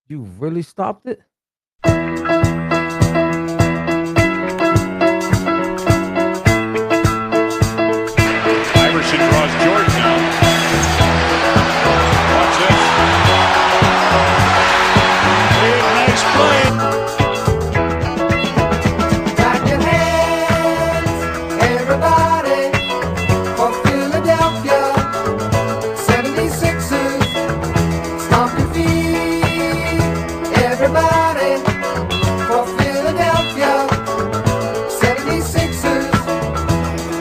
You really stopped it? Iverson draws Jordan out. Watch this. Big, nice play. Clap your hands, everybody, for Philadelphia 76ers. Stomp your feet, everybody, for Philadelphia 76ers.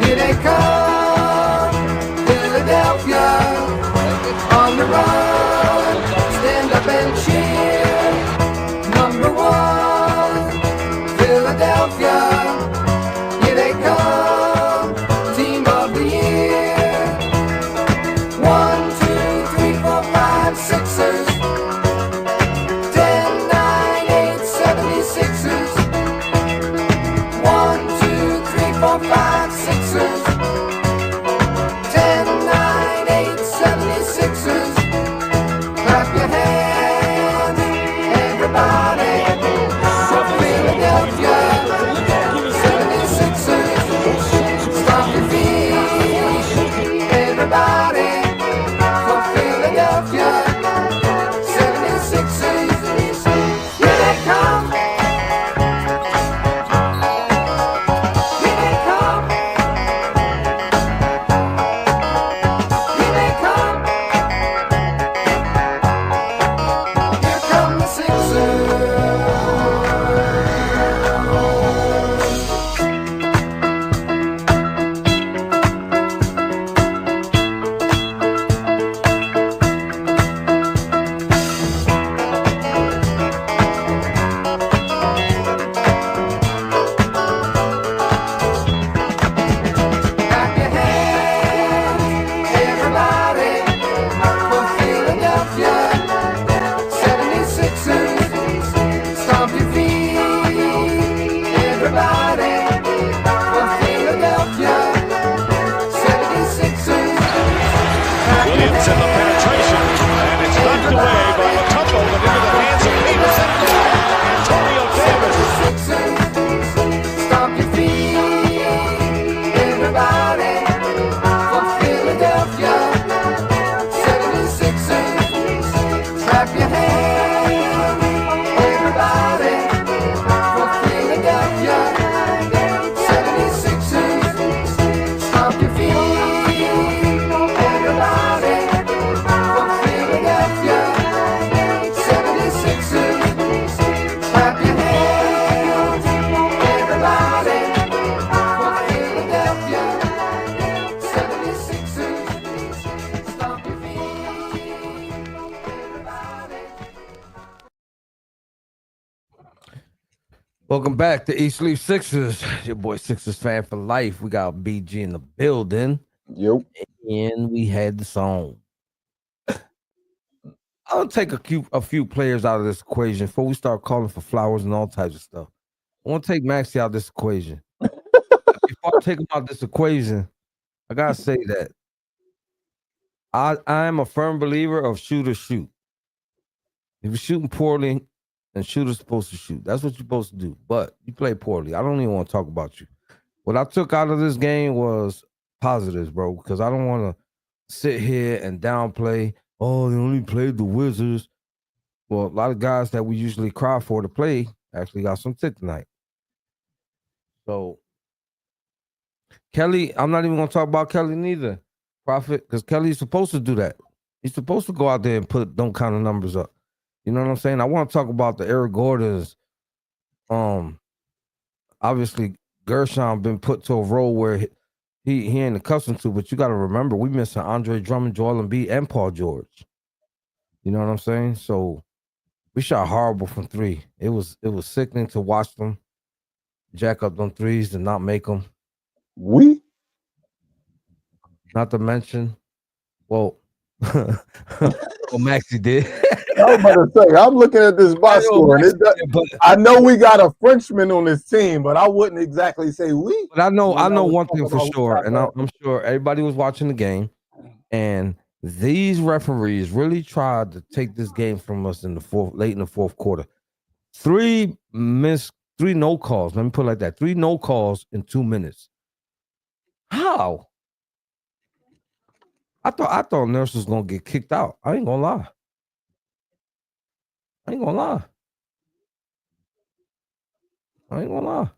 Here they come, Philadelphia, on the run. Stand up and cheer. Number one, Philadelphia, here they come, team of the year. 1, 2, 3, 4, 5, Sixers. 10, 9, 8, 76ers. 1, 2, 3, 4, 5, Sixers. 10, 9, 8, 76ers. Clap your hands, everybody, for Philadelphia 76ers. Stomp your feet, everybody, for Philadelphia 76ers. Here they come. Here they come. Here they come. Here come the Sixers. Clap your hands, everybody, for Philadelphia 76ers. Stomp your feet, everybody, for Philadelphia 76ers. Clap your Williams in the penetration, and it's knocked away by Latumbo, but into the hands of Peterson. Antonio Davis. Sixers. Stomp your feet, everybody, for Philadelphia 76ers. Clap your hands, everybody, for Philadelphia 76ers. Stomp your feet, everybody, for Philadelphia 76ers. Clap your hands, everybody, for Philadelphia 76ers. Stomp your feet, everybody. Welcome back to East Leaf Sixers. Your boy Sixers fan for life. We got BG in the building, Yep. and we had the song. I'll take a few players out of this equation before we start calling for flowers and all types of stuff. I want to take Maxey out of this equation. Before I take him out of this equation, I gotta say that I am a firm believer of shoot or shoot. If you're shooting poorly, then shooter's supposed to shoot. That's what you're supposed to do. But you play poorly. I don't even want to talk about you. What I took out of this game was positives, bro, because I don't want to sit here and downplay. Oh, they only played the Wizards. Well, a lot of guys that we usually cry for to play actually got some tit tonight. So Kelly, I'm not even gonna talk about Kelly neither, Prophet, because Kelly's supposed to do that. He's supposed to go out there and don't count the numbers up. You know what I'm saying? I want to talk about the Eric Gordons. Obviously Gershon been put to a role where he ain't accustomed to, but you got to remember we missing Andre Drummond, Joel Embiid, and Paul George. You know what I'm saying? So we shot horrible from three. It was sickening to watch them jack up them threes and not make them. We? Not to mention, well, Maxie did. I was about to say, I'm looking at this box score, and I know we got a Frenchman on this team, but I wouldn't exactly say we. But I know one thing for sure, and I'm sure everybody was watching the game, and These referees really tried to take this game from us late in the fourth quarter. 3 no calls. Let me put it like that. 3 no calls in 2 minutes. How? I thought Nurse was gonna get kicked out. I ain't gonna lie. I ain't gonna lie.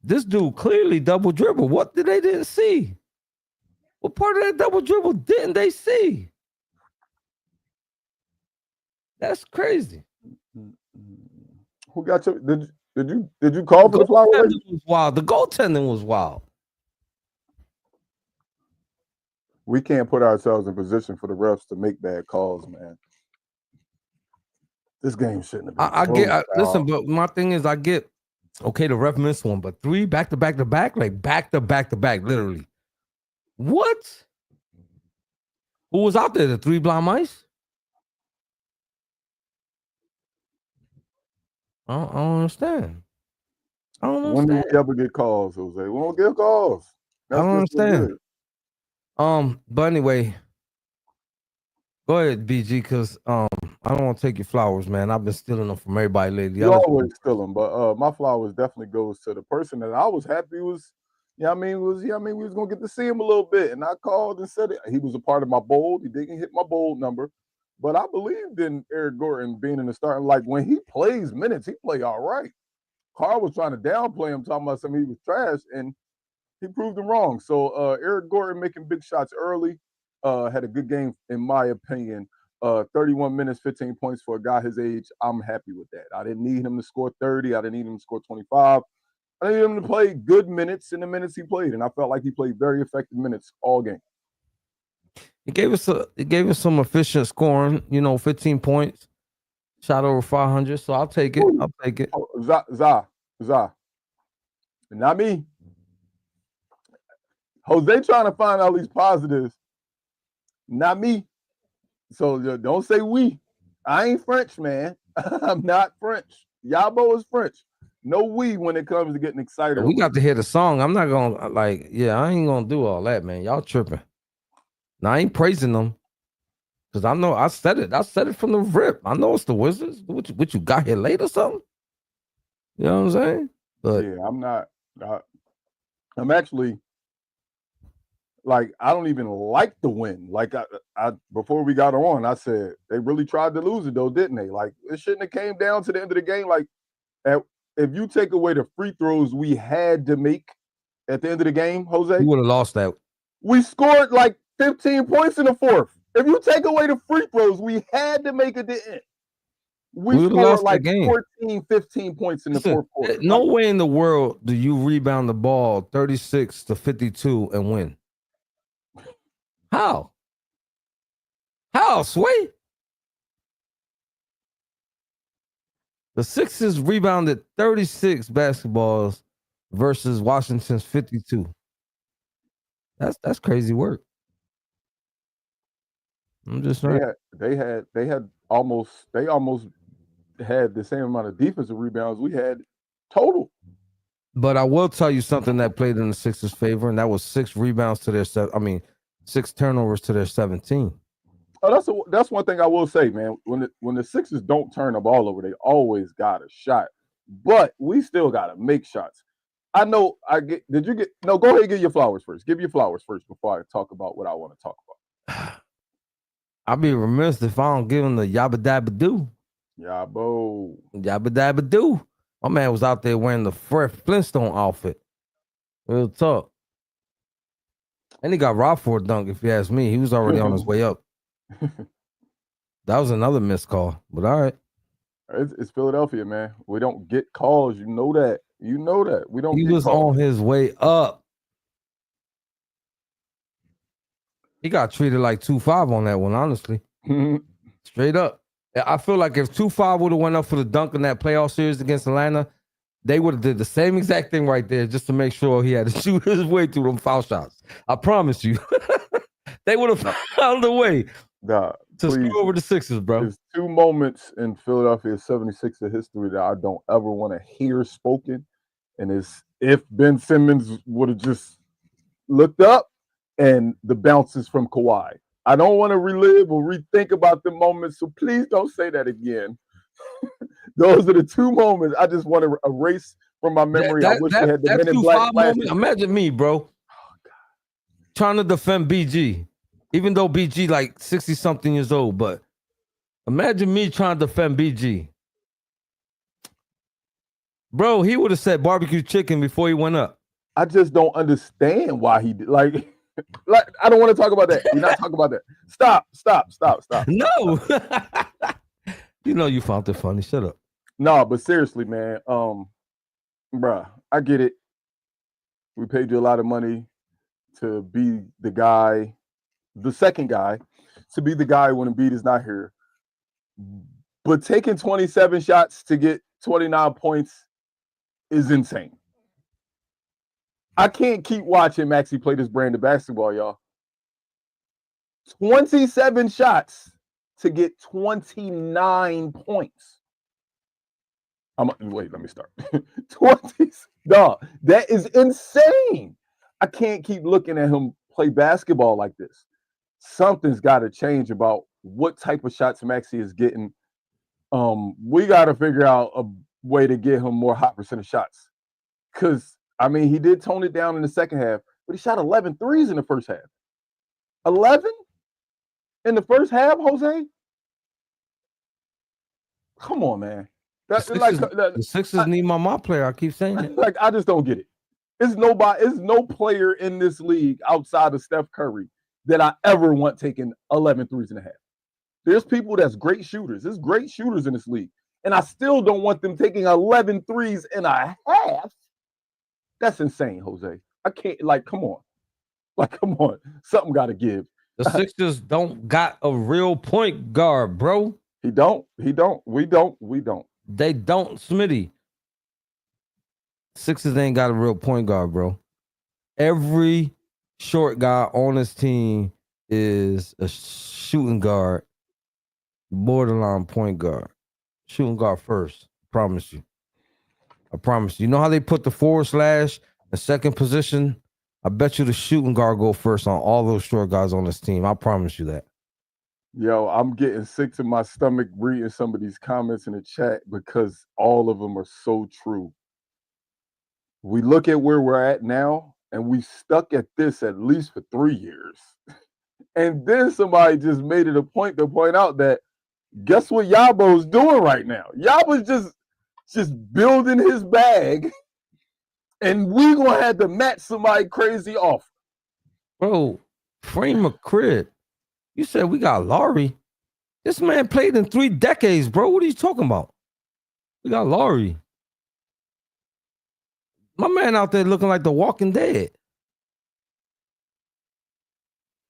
This dude clearly double dribble. What did they didn't see? What part of that double dribble didn't they see? That's crazy. Who got you? Did you call for the flower? Was wild. The goaltending was wild. We can't put ourselves in position for the refs to make bad calls, man. This game shouldn't have been. Listen, but my thing is, I get okay. The ref missed one, but 3 back to back, literally. What? Who was out there? The 3 blind mice? I don't understand. When do we ever get calls, Jose? We won't get calls. I don't understand. But anyway, go ahead, BG, because I don't want to take your flowers, man. I've been stealing them from everybody lately. You always steal them, but my flowers definitely goes to the person that I was happy was. We was gonna get to see him a little bit, and I called and said it. He was a part of my bold. He didn't hit my bold number, but I believed in Eric Gordon being in the starting. Like when he plays minutes, he play all right. Carl was trying to downplay him, talking about something he was trash, and he proved him wrong. So Eric Gordon making big shots early, had a good game in my opinion. 31 minutes, 15 points for a guy his age. I'm happy with that. I didn't need him to score 30. I didn't need him to score 25. I needed him to play good minutes in the minutes he played, and I felt like he played very effective minutes all game. It gave us some efficient scoring. 15 points, shot over 500. So I'll take it. I'll take it. Za, not me. Jose trying to find all these positives. Not me. So don't say we. I ain't French, man. I'm not French. Yabo is French. No we when it comes to getting excited. We got to hear the song. I'm not gonna I ain't gonna do all that, man. Y'all tripping. Now I ain't praising them because I know I said it. I said it from the rip. I know it's the Wizards. What you got here late or something? You know what I'm saying? But yeah, I'm not. I'm actually like I don't even like the win. Like I before we got on, I said they really tried to lose it though, didn't they? Like it shouldn't have came down to the end of the game. Like if you take away the free throws we had to make at the end of the game, Jose, we would have lost that. We scored like 15 points in the fourth. If you take away the free throws we had to make at the end, we scored like 14, 15 points in the fourth quarter. No way in the world do you rebound the ball 36 to 52 and win. How? How, Sway? The Sixers rebounded 36 basketballs versus Washington's 52. That's crazy work. I'm just saying. They almost had the same amount of defensive rebounds we had total. But I will tell you something that played in the Sixers' favor, and that was 6 rebounds to their 6 turnovers to their 17. Oh, that's one thing I will say, man. When the Sixers don't turn the ball over, they always got a shot. But we still gotta make shots. I know go ahead and give your flowers first. Give your flowers first before I talk about what I want to talk about. I'd be remiss if I don't give him the yabba dabba doo. Yabba dabba doo. My man was out there wearing the Fred Flintstone outfit. Real talk. And he got robbed for a dunk, if you ask me. He was already on his way up. That was another missed call, but all right. It's Philadelphia, man. We don't get calls. You know that. We don't. He was on his way up. He got treated like 2-5 on that one, honestly. Straight up. I feel like if 2-5 would have went up for the dunk in that playoff series against Atlanta, they would have did the same exact thing right there just to make sure he had to shoot his way through them foul shots. I promise you. They would have found a way to screw over the Sixers, bro. There's 2 moments in Philadelphia 76er history that I don't ever want to hear spoken. And it's if Ben Simmons would have just looked up and the bounces from Kawhi. I don't want to relive or rethink about the moments, so please don't say that again. Those are the two moments I just want to erase from my memory. I wish we had the Men in Black moments. flashes. Imagine me, bro, trying to defend BG, even though BG like 60-something years old. But imagine me trying to defend BG. Bro, he would have said barbecue chicken before he went up. I just don't understand why he did. Like I don't want to talk about that. We're not talking about that. Stop. No. You know you found it funny. Shut up. No, but seriously, man. Bruh, I get it. We paid you a lot of money to be the guy, the second guy, to be the guy when Embiid is not here. But taking 27 shots to get 29 points is insane. I can't keep watching Maxey play this brand of basketball, y'all. 27 shots to get 29 points. Wait, let me start. 20. Dog, that is insane. I can't keep looking at him play basketball like this. Something's got to change about what type of shots Maxey is getting. We got to figure out a way to get him more hot percentage shots. Because, I mean, he did tone it down in the second half, but he shot 11 threes in the first half. 11 in the first half, Jose? Come on, man. The Sixers need my player. I keep saying it. Like, I just don't get it. It's no player in this league outside of Steph Curry that I ever want taking 11 threes and a half. There's people that's great shooters. There's great shooters in this league. And I still don't want them taking 11 threes and a half. That's insane, Jose. I can't, come on. Come on. Something got to give. The Sixers don't got a real point guard, bro. We don't. They don't, Smitty. Sixers ain't got a real point guard, bro. Every short guy on this team is a shooting guard, borderline point guard. Shooting guard first. I promise you. You know how they put the / in second position? I bet you the shooting guard go first on all those short guys on this team. I promise you that. Yo, I'm getting sick to my stomach reading some of these comments in the chat because all of them are so true. We look at where we're at now, and we stuck at this at least for 3 years. And then somebody just made it a point to point out that guess what Yabo's doing right now? Yabo's just building his bag, and we gonna have to match somebody crazy off. Bro, frame a crib. You said we got Laurie. This man played in 3 decades, bro. What are you talking about? We got Laurie. My man out there looking like the Walking Dead.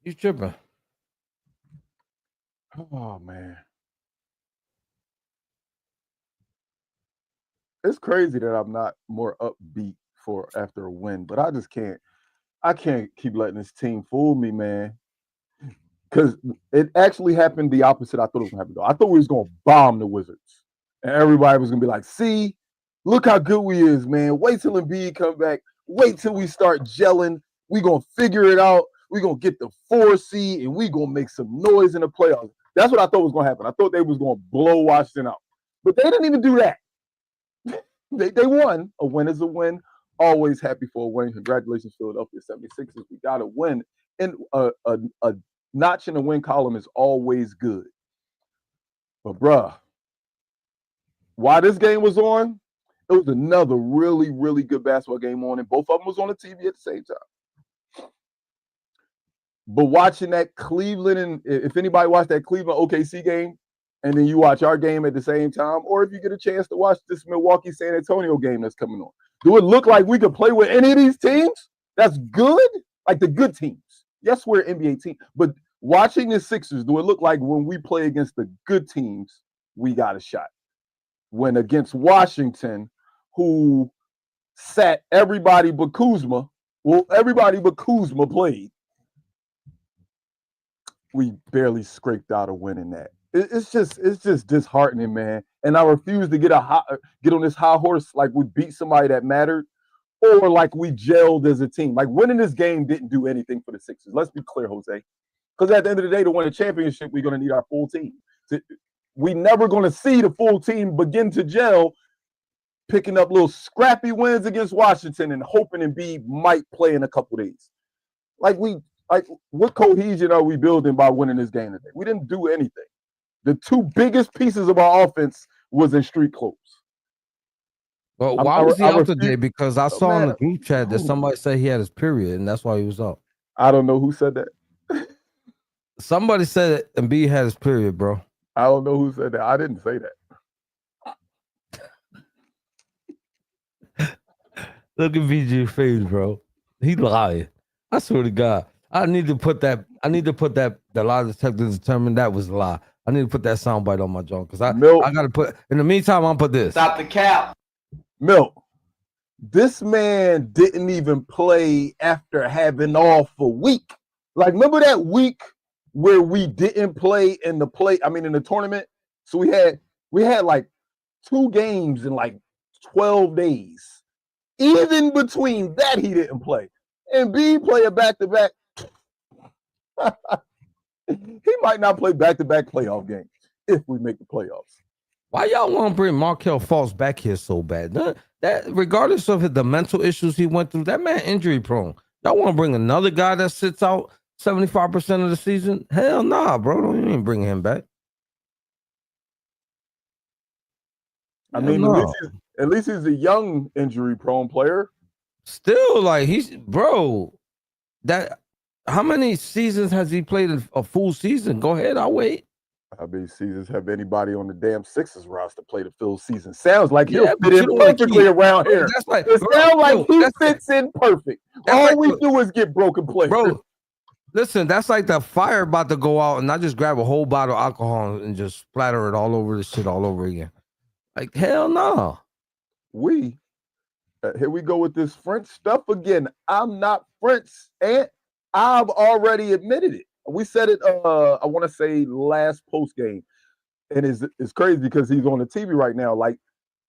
You tripping. Oh, man. It's crazy that I'm not more upbeat after a win, but I just can't. I can't keep letting this team fool me, man. Because it actually happened the opposite I thought it was going to happen. Though. I thought we was going to bomb the Wizards. And everybody was going to be like, see, look how good we is, man. Wait till Embiid come back. Wait till we start gelling. We going to figure it out. We going to get the 4 seed, and we going to make some noise in the playoffs. That's what I thought was going to happen. I thought they was going to blow Washington out. But they didn't even do that. They won. A win is a win. Always happy for a win. Congratulations, Philadelphia 76ers. We got to win. And a notch in the win column is always good. But, bruh, while this game was on, it was another really, really good basketball game on, and both of them was on the TV at the same time. But watching that Cleveland, and if anybody watched that Cleveland OKC game, and then you watch our game at the same time, or if you get a chance to watch this Milwaukee San Antonio game that's coming on, do it look like we could play with any of these teams? That's good? Like the good teams. Yes, we're an NBA team, but watching the Sixers, do it look like when we play against the good teams, we got a shot? When against Washington, who sat everybody but Kuzma, everybody but Kuzma played, we barely scraped out a win in that. It's just disheartening, man. And I refuse to get on this high horse like we beat somebody that mattered or like we gelled as a team. Like winning this game didn't do anything for the Sixers. Let's be clear, Jose. Because at the end of the day, to win a championship, we're going to need our full team. We never going to see the full team begin to gel, picking up little scrappy wins against Washington and hoping Embiid might play in a couple days. Like what cohesion are we building by winning this game today? We didn't do anything. The two biggest pieces of our offense was in street clothes. Well, why was he out today? Because I saw in the group chat that somebody said he had his period, and that's why he was out. I don't know who said that. Somebody said Embiid had his period, bro. I don't know who said that. I didn't say that. Look at VG's face, bro. He lying. I swear to God. I need to put that the lie detector determined that was a lie. I need to put that soundbite on my jaw because I gotta put in the meantime, I'll put this. Stop the cap. Milk. This man didn't even play after having off a week. Like, remember that week where we didn't play in the tournament? So we had like 2 games in like 12 days. Even between that, he didn't play. And B play a back-to-back. He might not play back-to-back playoff games if we make the playoffs. Why y'all want to bring Markelle Fultz back here so bad? That regardless of the mental issues he went through, that man injury prone. Y'all want to bring another guy that sits out 75% of the season? Hell nah, bro. Don't even bring him back. I mean, at least he's a young injury prone player. Still, like how many seasons has he played a full season? Go ahead, I'll wait. How many seasons have anybody on the damn Sixers roster played a full season? Sounds like he'll fit in perfectly around here. That's like, it sounds like he fits in perfect. All we do is get broken players. Bro, listen, that's like the fire about to go out and I just grab a whole bottle of alcohol and just splatter it all over the shit all over again. Like, hell no. Here we go with this French stuff again. I'm not French, and I've already admitted it. We said it, I want to say last post game. And it's crazy because he's on the TV right now. Like,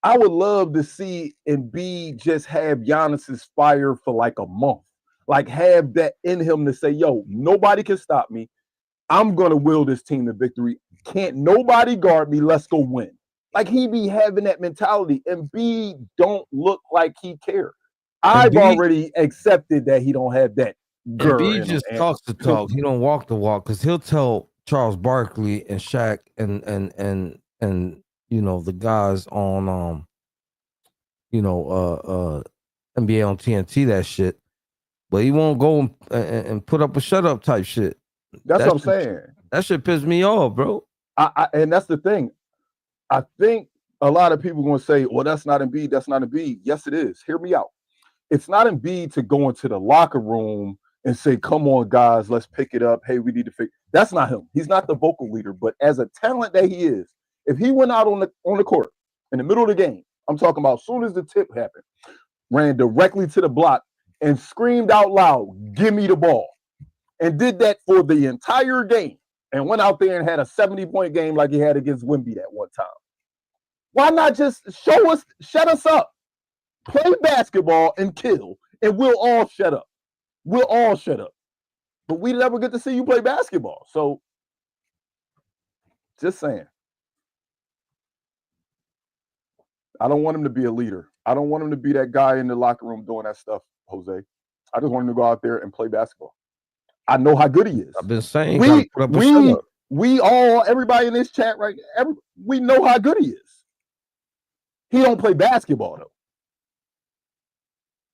I would love to see Embiid just have Giannis's fire for like a month. Like, have that in him to say, yo, nobody can stop me. I'm going to will this team to victory. Can't nobody guard me. Let's go win. Like, he be having that mentality. Embiid don't look like he cares. I've already accepted that he don't have that. Embiid just talks the talk. He don't walk the walk because he'll tell Charles Barkley and Shaq and the guys on NBA on TNT that shit, but he won't go and put up a shut up type shit. That's what I'm saying. That shit pissed me off, bro. And that's the thing. I think a lot of people are going to say, well, that's not Embiid. That's not Embiid. Yes, it is. Hear me out. It's not Embiid to go into the locker room and say, come on, guys, let's pick it up. Hey, we need to fix. That's not him. He's not the vocal leader. But as a talent that he is, if he went out on the court in the middle of the game, I'm talking about as soon as the tip happened, ran directly to the block and screamed out loud, give me the ball, and did that for the entire game and went out there and had a 70-point game like he had against Wemby that one time. Why not just shut us up, play basketball and kill, and we'll all shut up. We'll all shut up. But we never get to see you play basketball. So, just saying. I don't want him to be a leader. I don't want him to be that guy in the locker room doing that stuff, Jose. I just want him to go out there and play basketball. I know how good he is. I've been saying we all, everybody in this chat right now, we know how good he is. He don't play basketball,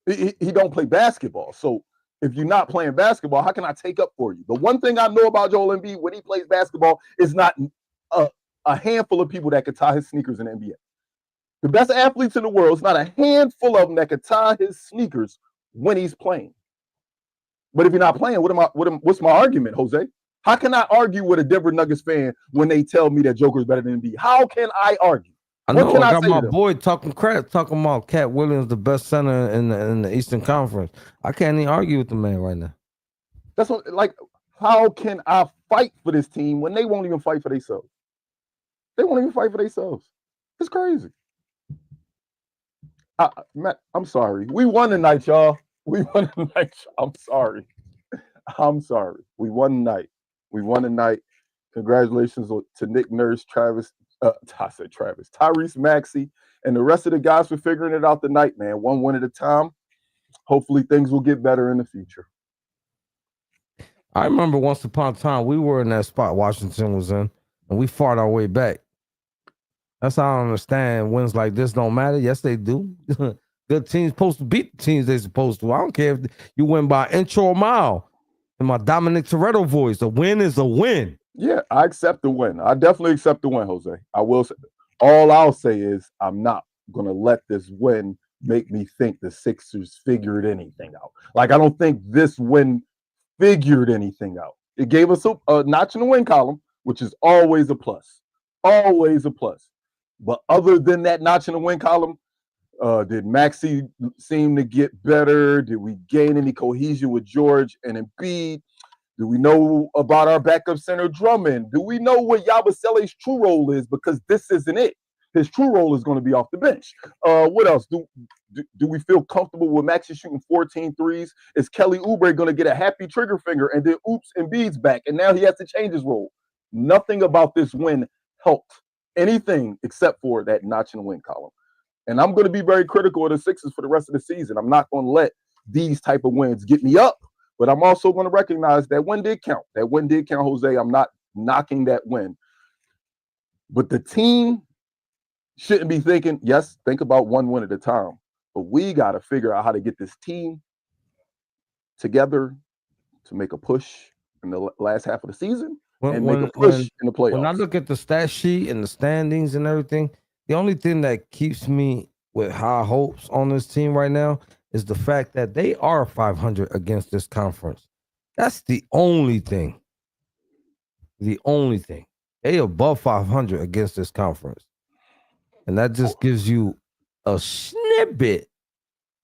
though. He don't play basketball. So, if you're not playing basketball, how can I take up for you? The one thing I know about Joel Embiid when he plays basketball is not a handful of people that could tie his sneakers in the NBA. The best athletes in the world is not a handful of them that could tie his sneakers when he's playing. But if you're not playing, what's my argument, Jose? How can I argue with a Denver Nuggets fan when they tell me that Joker's better than Embiid? How can I argue? I know I got my boy talking crap, talking about Cat Williams, the best center in the Eastern Conference. I can't even argue with the man right now. That's what, like, how can I fight for this team when they won't even fight for themselves? They won't even fight for themselves. It's crazy. Matt, I'm sorry. We won tonight, y'all. We won tonight. I'm sorry. I'm sorry. We won tonight. We won tonight. Congratulations to Nick Nurse, Travis. I said Travis, Tyrese Maxey, and the rest of the guys for figuring it out tonight, man. One win at a time. Hopefully, things will get better in the future. I remember once upon a time we were in that spot Washington was in, and we fought our way back. That's how I understand wins like this don't matter. Yes, they do. Good teams supposed to beat the teams they supposed to. I don't care if you win by inch or a mile. In my Dominic Toretto voice, a win is a win. Yeah, I accept the win. I definitely accept the win, Jose. I will say. All I'll say is I'm not going to let this win make me think the Sixers figured anything out. Like, I don't think this win figured anything out. It gave us a notch in the win column, which is always a plus. Always a plus. But other than that notch in the win column, did Maxey seem to get better? Did we gain any cohesion with George and Embiid? Do we know about our backup center Drummond? Do we know what Yabusele's true role is? Because this isn't it. His true role is going to be off the bench. What else? Do we feel comfortable with Maxey shooting 14 threes? Is Kelly Oubre going to get a happy trigger finger and then oops, Embiid's back and now he has to change his role? Nothing about this win helped anything except for that notch in the win column. And I'm going to be very critical of the Sixers for the rest of the season. I'm not going to let these type of wins get me up. But I'm also going to recognize that win did count. That win did count, Jose. I'm not knocking that win. But the team shouldn't be thinking, yes, think about one win at a time. But we got to figure out how to get this team together to make a push in the last half of the season and make a push in the playoffs. When I look at the stat sheet and the standings and everything, the only thing that keeps me with high hopes on this team right now is the fact that they are 500 against this conference. That's the only thing. The only thing. They above 500 against this conference. And that just gives you a snippet.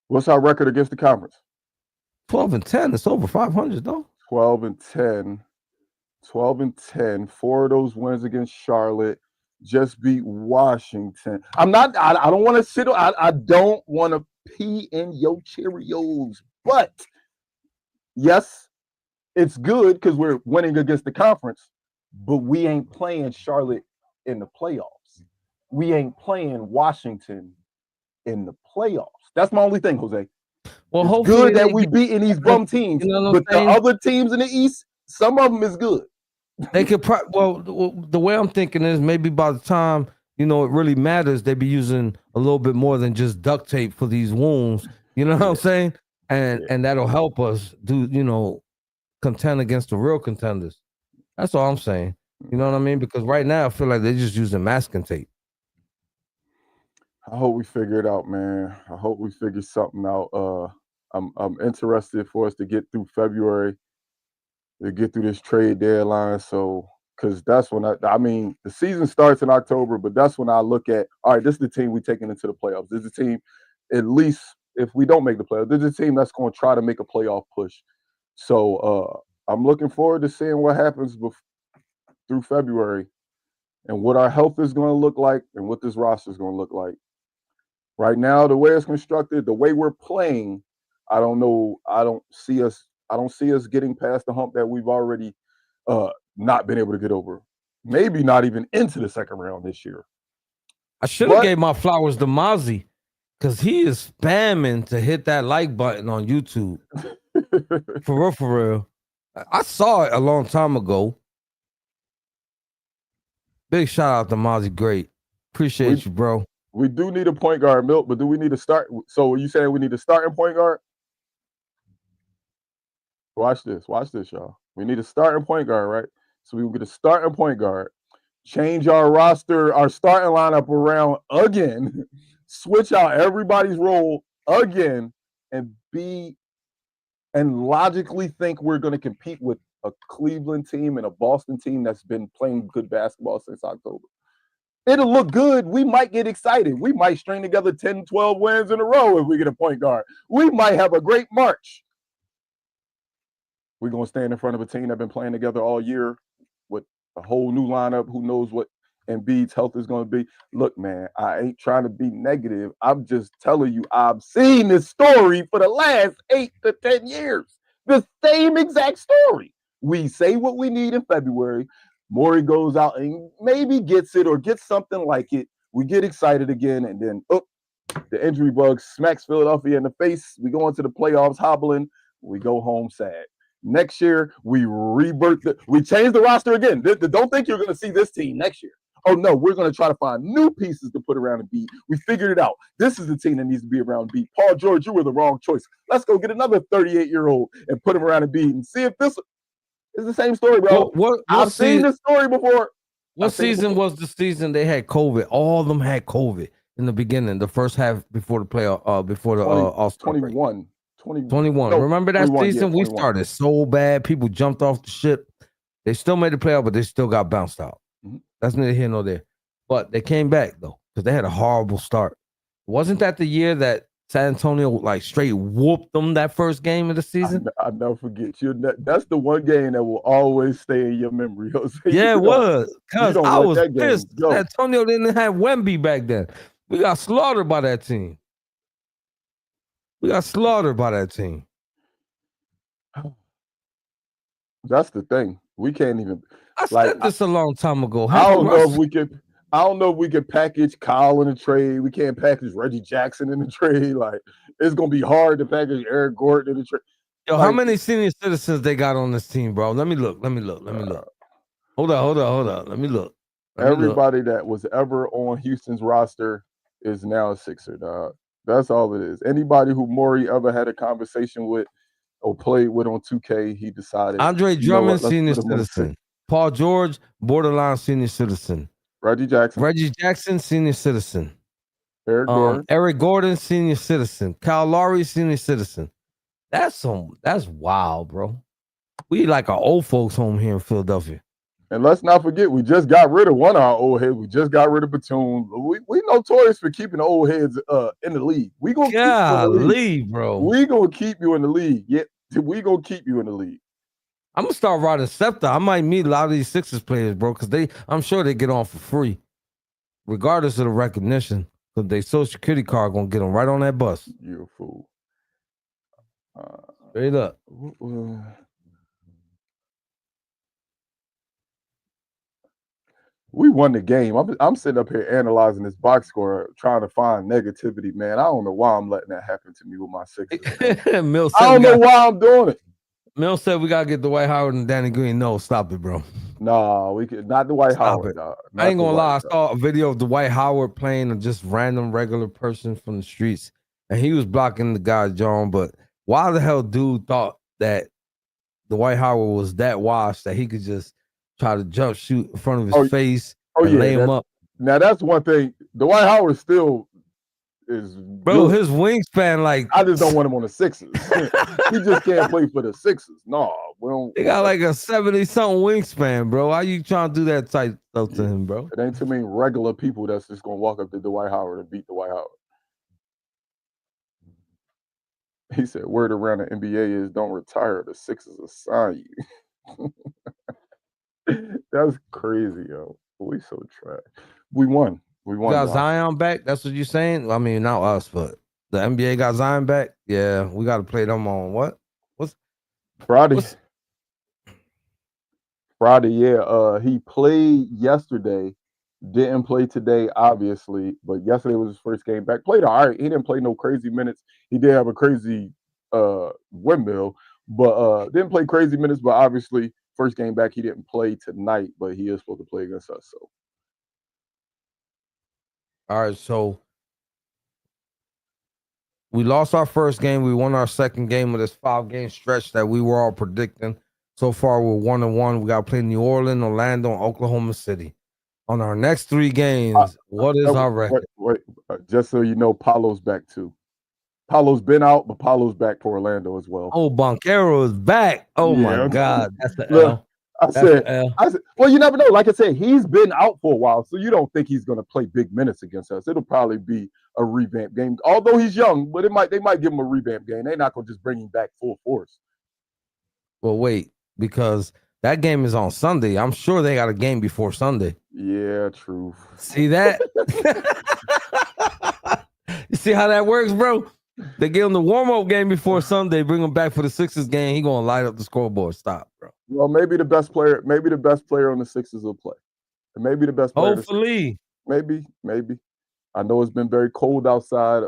What's our record against the conference? 12-10. It's over 500, though. 12-10. 12-10. 4 of those wins against Charlotte. Just beat Washington. I don't want to sit. I don't want to pee in your Cheerios. But yes, it's good because we're winning against the conference, but we ain't playing Charlotte in the playoffs. We ain't playing Washington in the playoffs. That's my only thing, Jose. Well, it's hopefully good that we beating these bum teams, but the other teams in the East, some of them is good. They could the way I'm thinking is maybe by the time it really matters, they be using a little bit more than just duct tape for these wounds. You know what I'm saying? And that'll help us do contend against the real contenders. That's all I'm saying. You know what I mean? Because right now I feel like they're just using masking tape. I hope we figure it out, man. I hope we figure something out. I'm interested for us to get through February, to get through this trade deadline. So, because that's when the season starts in October, but that's when I look at, all right, this is the team we're taking into the playoffs. This is the team, at least if we don't make the playoffs, this is a team that's going to try to make a playoff push. So I'm looking forward to seeing what happens through February and what our health is going to look like and what this roster is going to look like. Right now, the way it's constructed, the way we're playing, I don't know. I don't see us getting past the hump that we've already not been able to get over. Maybe not even into the second round this year. I should have gave my flowers to Mozzie because he is spamming to hit that like button on YouTube. For real. I saw it a long time ago. Big shout out to Mozzie. Great. Appreciate you, bro. We do need a point guard, Milt, but do we need to start? So are you saying we need to start in point guard? Watch this, y'all. We need a starting point guard, right? So we will get a starting point guard, change our roster, our starting lineup around again, switch out everybody's role again, and logically think we're going to compete with a Cleveland team and a Boston team that's been playing good basketball since October. It'll look good. We might get excited. We might string together 10, 12 wins in a row if we get a point guard. We might have a great March. We're going to stand in front of a team that's been playing together all year with a whole new lineup. Who knows what Embiid's health is going to be. Look, man, I ain't trying to be negative. I'm just telling you, I've seen this story for the last 8 to 10 years. The same exact story. We say what we need in February. Morey goes out and maybe gets it or gets something like it. We get excited again, and then the injury bug smacks Philadelphia in the face. We go into the playoffs hobbling. We go home sad. Next year, we we change the roster again. Don't think you're going to see this team next year. Oh no, we're going to try to find new pieces to put around Embiid. We figured it out. This is the team that needs to be around Embiid. Paul George, you were the wrong choice. Let's go get another 38-year-old and put him around Embiid and see if this is the same story, bro. I've seen this story before. What season was the season they had COVID? All of them had COVID in the beginning, the first half before the playoff, before the All-Star break. 21. No, remember that season? We started so bad. People jumped off the ship. They still made the playoff, but they still got bounced out. Mm-hmm. That's neither here nor there. But they came back, though, because they had a horrible start. Wasn't that the year that San Antonio like straight whooped them that first game of the season? I'll never forget you. That's the one game that will always stay in your memory. Yeah, it was. Because I was pissed. San Antonio didn't have Wemby back then. We got slaughtered by that team. That's the thing. We can't even. I said this a long time ago. I don't know if we could package Kyle in a trade. We can't package Reggie Jackson in a trade. Like, it's gonna be hard to package Eric Gordon in a trade. Yo, how many senior citizens they got on this team, bro? Let me look. Hold on. Let me look. Everybody that was ever on Houston's roster is now a Sixer, dog. That's all it is. Anybody who Morey ever had a conversation with or played with on 2K, he decided. Andre Drummond, senior citizen. Paul George, borderline senior citizen. Reggie Jackson, senior citizen. Eric Gordon, senior citizen. Kyle Lowry, senior citizen. That's wild, bro. We like our old folks home here in Philadelphia. And let's not forget, we just got rid of one of our old heads. We just got rid of Batum. We notorious for keeping the old heads in the league. We gonna keep you in the league, bro. We gonna keep you in the league. Yeah, we gonna keep you in the league. I'm gonna start riding Scepter. I might meet a lot of these Sixers players, bro, because I'm sure they get on for free, regardless of the recognition. Because their Social Security card gonna get them right on that bus. You fool. Straight up. We won the game. I'm sitting up here analyzing this box score, trying to find negativity, man. I don't know why I'm letting that happen to me with my Sixers. I don't know why I'm doing it. Mill said we gotta get Dwight Howard and Danny Green. No, stop it, bro. No, we could not Dwight Howard. I ain't gonna lie. I saw a video of Dwight Howard playing a just random regular person from the streets, and he was blocking the guy John. But why the hell dude thought that Dwight Howard was that washed that he could just try to jump shoot in front of his face and lay him up? Now that's one thing. Dwight Howard still is bro. Good. His wingspan, like I just don't want him on the Sixers. He just can't play for the Sixers. No, they got like a 70-something wingspan, bro. Why you trying to do that type stuff to him, bro? It ain't too many regular people that's just gonna walk up to Dwight Howard and beat Dwight Howard. He said, "Word around the NBA is don't retire. The Sixers will sign you." That's crazy, yo. We so trash. We won. We got Zion back. That's what you're saying. I mean, not us, but the NBA got Zion back. Yeah, we got to play them on what's Friday? Friday, yeah. He played yesterday. Didn't play today, obviously, but yesterday was his first game back. Played all right. He didn't play no crazy minutes. He did have a crazy windmill, but didn't play crazy minutes. But obviously, first game back, he didn't play tonight, but he is supposed to play against us. So. All right, so we lost our first game. We won our second game of this 5-game stretch that we were all predicting. So far, we're 1-1. We got to play New Orleans, Orlando, and Oklahoma City. On our next 3 games, what is our record? Wait, just so you know, Paulo's back too. Paulo's been out, but Paulo's back for Orlando as well. Oh, Banchero is back. Oh, my God. That's the L. I said, well, you never know. Like I said, he's been out for a while, so you don't think he's going to play big minutes against us. It'll probably be a revamp game, although he's young. But they might give him a revamp game. They're not going to just bring him back full force. Well, wait, because that game is on Sunday. I'm sure they got a game before Sunday. Yeah, true. See that? You see how that works, bro? They give him the warm-up game before Sunday, bring him back for the Sixers game. He gonna light up the scoreboard. Stop, bro. Well, maybe the best player on the Sixers will play. And maybe the best player. Hopefully. Maybe. I know it's been very cold outside.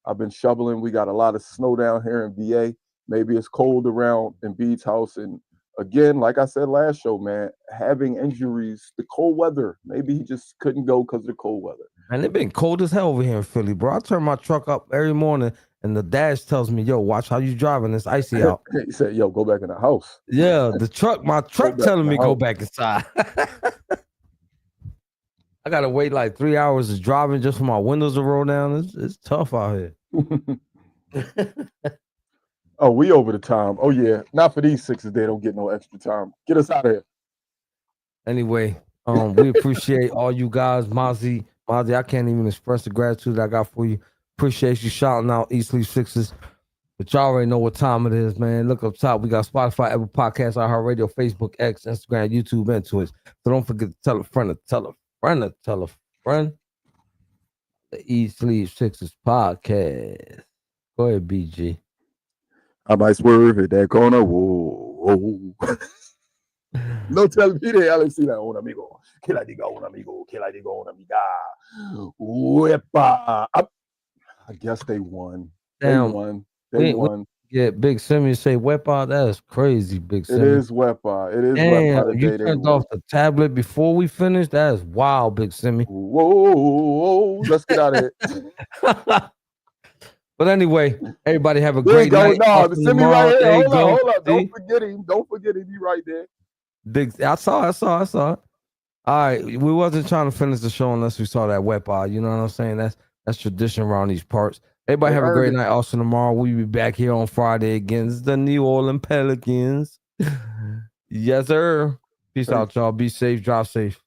I've been shoveling. We got a lot of snow down here in VA. Maybe it's cold around Embiid's house. And again, like I said last show, man, having injuries, the cold weather. Maybe he just couldn't go because of the cold weather. And it been cold as hell over here in Philly, bro. I turn my truck up every morning and the dash tells me, yo, watch how you driving. It's icy out. He said, yo, go back in the house. Yeah, my truck telling me go back inside. I gotta wait like 3 hours of driving just for my windows to roll down. It's tough out here. Oh, we over the time. Oh yeah, not for these Sixers. They don't get no extra time. Get us out of here. Anyway, we appreciate all you guys. Mozzie, I can't even express the gratitude I got for you. Appreciate you shouting out East Leaf Sixers. But y'all already know what time it is, man. Look up top. We got Spotify, Apple Podcasts, iHeartRadio, Facebook, X, Instagram, YouTube, and Twitch. So don't forget to tell a friend to tell a friend to tell a friend. The East Leaf Sixers podcast. Go ahead, BG. I might swerve at that corner. Whoa. No telling me they Alex see that un amigo. Que la diga un amigo. Que la diga una amiga. Wepa. I guess they won. Damn. They won. Yeah, Big Simmy say Wepa. That is crazy, Big Simmy. It is Wepa. Damn, you turned off the tablet before we finished? That is wild, Big Simmy. Whoa. Let's get out of here. But anyway, everybody have a great night. No, the Simmy right here. Hold on. Don't forget him. He right there. I saw it. All right, we wasn't trying to finish the show unless we saw that Wepa. You know what I'm saying? That's tradition around these parts. Everybody have a great night. Also tomorrow we'll be back here on Friday again. It's the New Orleans Pelicans. Yes, sir. Peace out, y'all. Be safe. Drive safe.